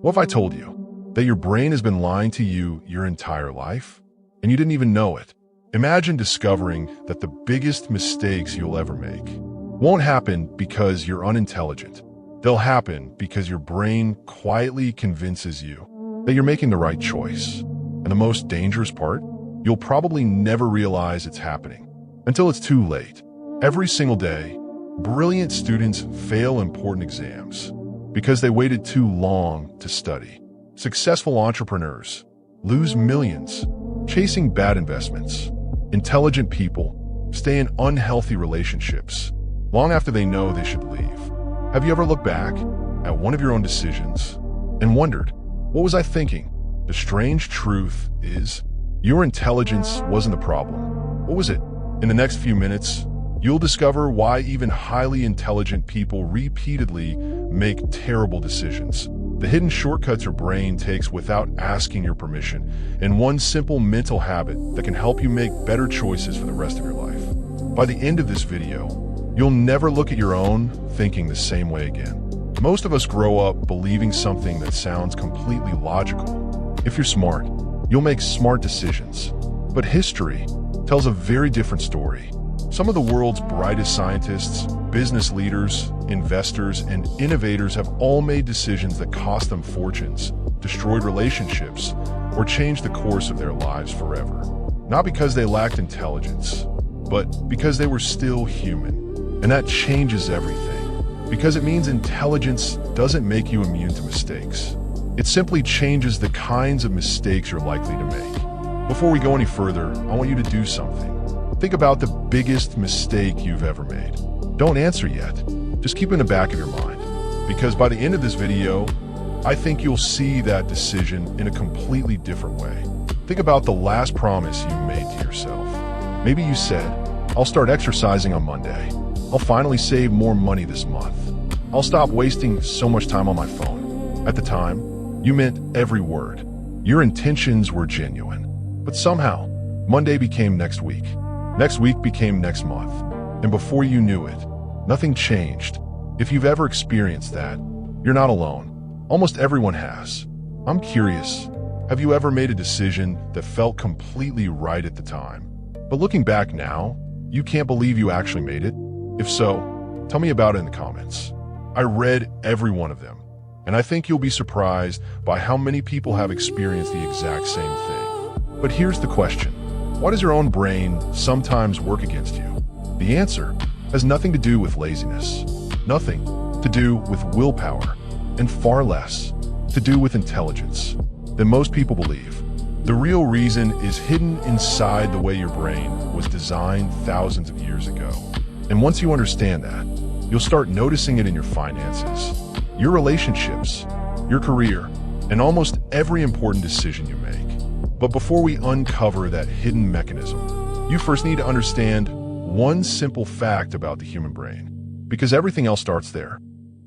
What if I told you that your brain has been lying to you your entire life and you didn't even know it? Imagine discovering that the biggest mistakes you'll ever make won't happen because you're unintelligent. They'll happen because your brain quietly convinces you that you're making the right choice. And the most dangerous part, you'll probably never realize it's happening until it's too late. Every single day, brilliant students fail important exams because they waited too long to study. Successful entrepreneurs lose millions chasing bad investments. Intelligent people stay in unhealthy relationships long after they know they should leave. Have you ever looked back at one of your own decisions and wondered, what was I thinking? The strange truth is, your intelligence wasn't the problem. What was it? In the next few minutes, you'll discover why even highly intelligent people repeatedly make terrible decisions. The hidden shortcuts your brain takes without asking your permission, and one simple mental habit that can help you make better choices for the rest of your life. By the end of this video, you'll never look at your own thinking the same way again. Most of us grow up believing something that sounds completely logical. If you're smart, you'll make smart decisions. But history tells a very different story. Some of the world's brightest scientists, business leaders, investors, and innovators have all made decisions that cost them fortunes, destroyed relationships, or changed the course of their lives forever. Not because they lacked intelligence, but because they were still human. And that changes everything, because it means intelligence doesn't make you immune to mistakes. It simply changes the kinds of mistakes you're likely to make. Before we go any further, I want you to do something. Think about the biggest mistake you've ever made. Don't answer yet. Just keep it in the back of your mind. Because by the end of this video, I think you'll see that decision in a completely different way. Think about the last promise you made to yourself. Maybe you said, I'll start exercising on Monday. I'll finally save more money this month. I'll stop wasting so much time on my phone. At the time, you meant every word. Your intentions were genuine. But somehow, Monday became next week. Next week became next month, and before you knew it, nothing changed. If you've ever experienced that, you're not alone. Almost everyone has. I'm curious, have you ever made a decision that felt completely right at the time, but looking back now, you can't believe you actually made it? If so, tell me about it in the comments. I read every one of them, and I think you'll be surprised by how many people have experienced the exact same thing. But here's the question. Why does your own brain sometimes work against you? The answer has nothing to do with laziness, nothing to do with willpower, and far less to do with intelligence than most people believe. The real reason is hidden inside the way your brain was designed thousands of years ago. And once you understand that, you'll start noticing it in your finances, your relationships, your career, and almost every important decision you make. But before we uncover that hidden mechanism, you first need to understand one simple fact about the human brain, because everything else starts there.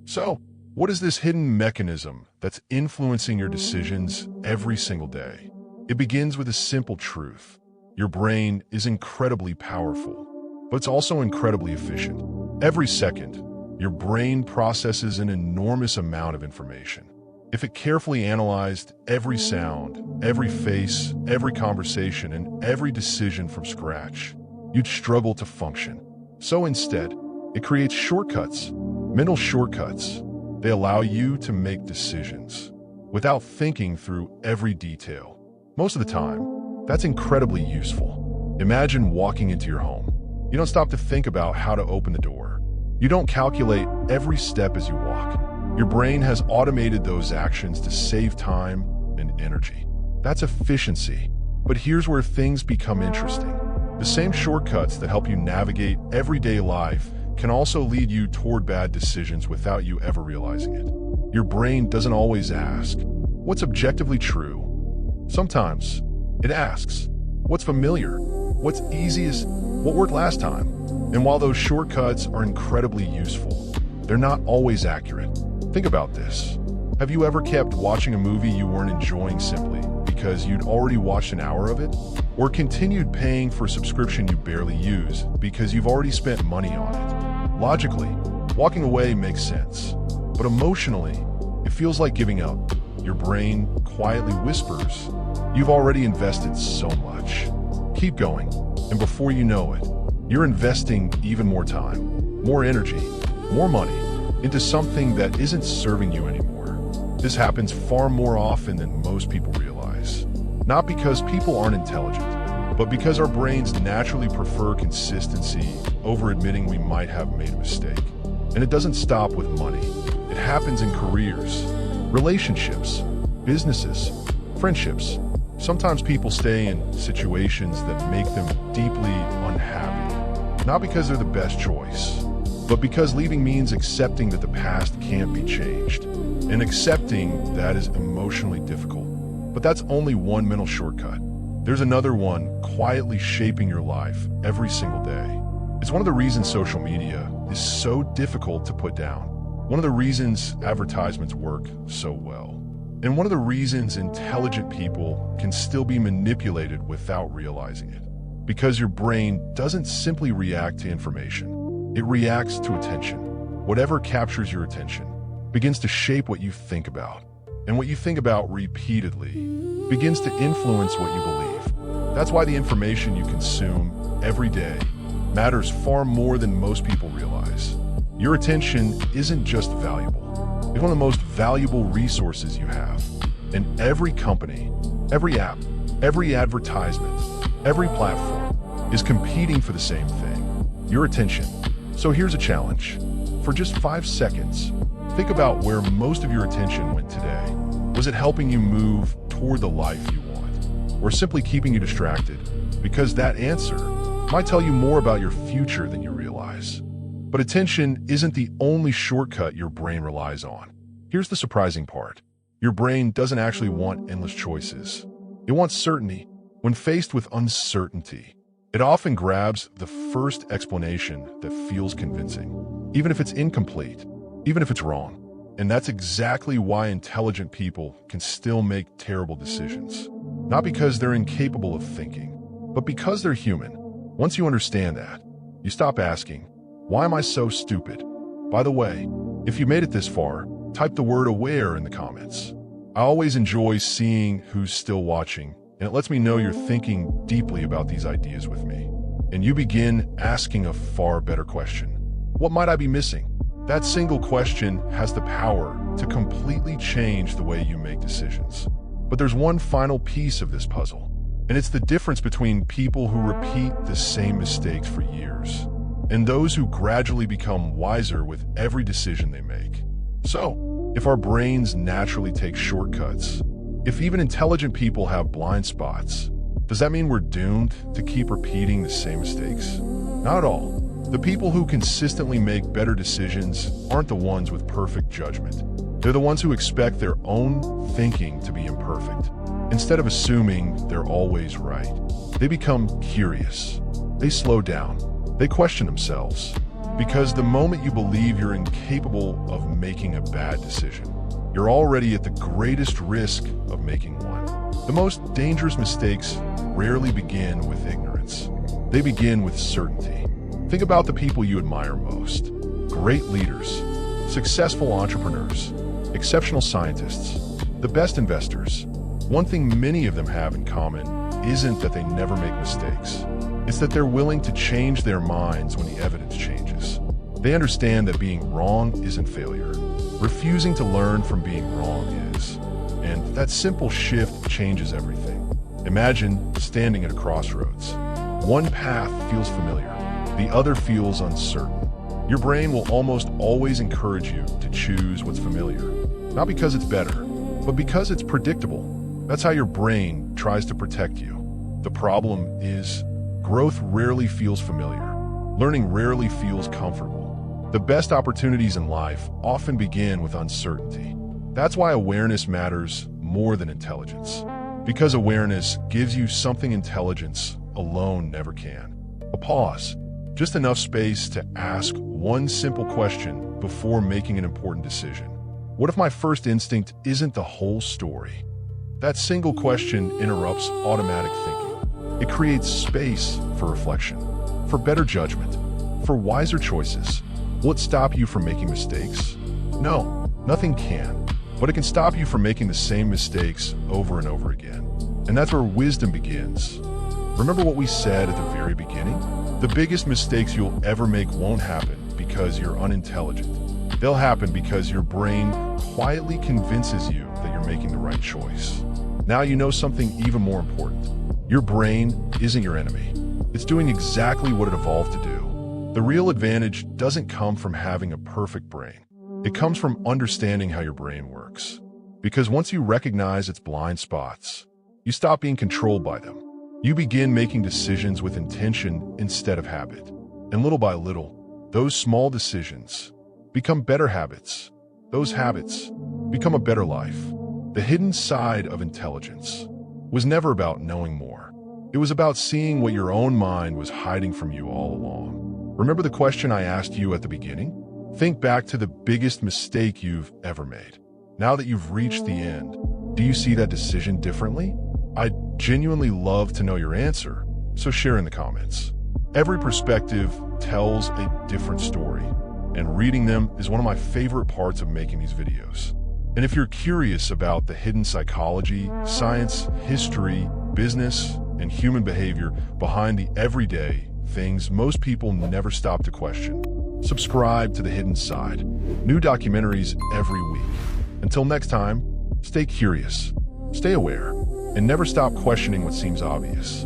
So, what is this hidden mechanism that's influencing your decisions every single day? It begins with a simple truth. Your brain is incredibly powerful, but it's also incredibly efficient. Every second, your brain processes an enormous amount of information. If it carefully analyzed every sound, every face, every conversation, and every decision from scratch, you'd struggle to function. So instead, it creates shortcuts, mental shortcuts. They allow you to make decisions without thinking through every detail. Most of the time, that's incredibly useful. Imagine walking into your home. You don't stop to think about how to open the door. You don't calculate every step as you walk. Your brain has automated those actions to save time and energy. That's efficiency. But here's where things become interesting. The same shortcuts that help you navigate everyday life can also lead you toward bad decisions without you ever realizing it. Your brain doesn't always ask, what's objectively true? Sometimes it asks, what's familiar? What's easiest? What worked last time? And while those shortcuts are incredibly useful, they're not always accurate. Think about this. Have you ever kept watching a movie you weren't enjoying simply because you'd already watched an hour of it? Or continued paying for a subscription you barely use because you've already spent money on it? Logically, walking away makes sense. But emotionally, it feels like giving up. your brain quietly whispers, "You've already invested so much. Keep going." And before you know it, you're investing even more time, more energy, more money into something that isn't serving you anymore. This happens far more often than most people realize. Not because people aren't intelligent, but because our brains naturally prefer consistency over admitting we might have made a mistake. And it doesn't stop with money. It happens in careers, relationships, businesses, friendships. Sometimes people stay in situations that make them deeply unhappy, not because they're the best choice, but because leaving means accepting that the past can't be changed. And accepting that is emotionally difficult. But that's only one mental shortcut. There's another one quietly shaping your life every single day. It's one of the reasons social media is so difficult to put down. One of the reasons advertisements work so well. And one of the reasons intelligent people can still be manipulated without realizing it. Because your brain doesn't simply react to information. It reacts to attention. Whatever captures your attention begins to shape what you think about. And what you think about repeatedly begins to influence what you believe. That's why the information you consume every day matters far more than most people realize. Your attention isn't just valuable. It's one of the most valuable resources you have. And every company, every app, every advertisement, every platform is competing for the same thing, your attention. So here's a challenge. For just 5 seconds, think about where most of your attention went today. Was it helping you move toward the life you want? Or simply keeping you distracted? Because that answer might tell you more about your future than you realize. But attention isn't the only shortcut your brain relies on. Here's the surprising part. Your brain doesn't actually want endless choices. It wants certainty. When faced with uncertainty, it often grabs the first explanation that feels convincing, even if it's incomplete, even if it's wrong. And that's exactly why intelligent people can still make terrible decisions. Not because they're incapable of thinking, but because they're human. Once you understand that, you stop asking, "Why am I so stupid?" By the way, if you made it this far, type the word aware in the comments. I always enjoy seeing who's still watching, and it lets me know you're thinking deeply about these ideas with me. And you begin asking a far better question. What might I be missing? That single question has the power to completely change the way you make decisions. But there's one final piece of this puzzle, and it's the difference between people who repeat the same mistakes for years and those who gradually become wiser with every decision they make. So, if our brains naturally take shortcuts, if even intelligent people have blind spots, does that mean we're doomed to keep repeating the same mistakes? Not at all. The people who consistently make better decisions aren't the ones with perfect judgment. They're the ones who expect their own thinking to be imperfect. Instead of assuming they're always right, they become curious. They slow down. They question themselves. Because the moment you believe you're incapable of making a bad decision, you're already at the greatest risk of making one. The most dangerous mistakes rarely begin with ignorance. They begin with certainty. Think about the people you admire most. Great leaders, successful entrepreneurs, exceptional scientists, the best investors. One thing many of them have in common isn't that they never make mistakes. It's that they're willing to change their minds when the evidence changes. They understand that being wrong isn't failure. Refusing to learn from being wrong is. And that simple shift changes everything. Imagine standing at a crossroads. One path feels familiar. The other feels uncertain. Your brain will almost always encourage you to choose what's familiar. Not because it's better, but because it's predictable. That's how your brain tries to protect you. The problem is, growth rarely feels familiar. Learning rarely feels comfortable. The best opportunities in life often begin with uncertainty. That's why awareness matters more than intelligence. Because awareness gives you something intelligence alone never can. A pause. Just enough space to ask one simple question before making an important decision. What if my first instinct isn't the whole story? That single question interrupts automatic thinking. It creates space for reflection, for better judgment, for wiser choices. Will it stop you from making mistakes? No, nothing can. but it can stop you from making the same mistakes over and over again. And that's where wisdom begins. Remember what we said at the very beginning? The biggest mistakes you'll ever make won't happen because you're unintelligent. They'll happen because your brain quietly convinces you that you're making the right choice. Now you know something even more important. Your brain isn't your enemy. It's doing exactly what it evolved to do. The real advantage doesn't come from having a perfect brain. It comes from understanding how your brain works. Because once you recognize its blind spots, you stop being controlled by them. You begin making decisions with intention instead of habit. And little by little, those small decisions become better habits. Those habits become a better life. The hidden side of intelligence was never about knowing more. It was about seeing what your own mind was hiding from you all along. Remember the question I asked you at the beginning? Think back to the biggest mistake you've ever made. Now that you've reached the end, do you see that decision differently? I'd genuinely love to know your answer, so share in the comments. Every perspective tells a different story, and reading them is one of my favorite parts of making these videos. And if you're curious about the hidden psychology, science, history, business, and human behavior behind the everyday things most people never stop to question, subscribe to The Hidden Side. New documentaries every week. Until next time, stay curious, stay aware, and never stop questioning what seems obvious.